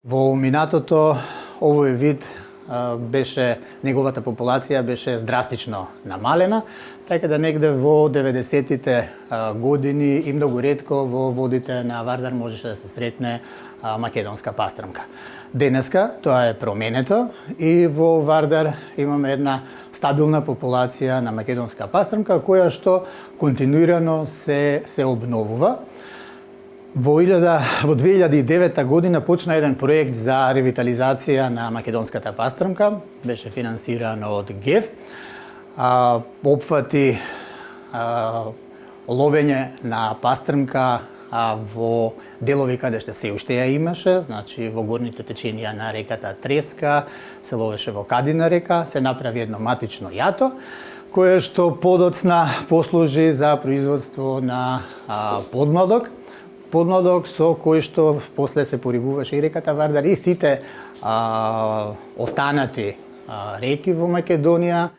Во минатото овој вид беше, неговата популација беше драстично намалена, така да негде во 90-тите години и многу ретко во водите на Вардар можеше да се сретне македонска пастрмка. Денеска тоа е променето и во Вардар имаме една стабилна популација на македонска пастрмка која што континуирано се обновува. Во 2009 година почна еден проект за ревитализација на македонската пастрмка, беше финансиран од ГЕФ, опфати ловење на пастрмка во делови каде што се уште ја имаше, значи во горните теченија на реката Треска, се ловеше во Кадина река, се направи едно матично јато, кое што подоцна послужи за производство на подмладок со кој што после се порибуваше и реката Вардар и сите останати реки во Македонија.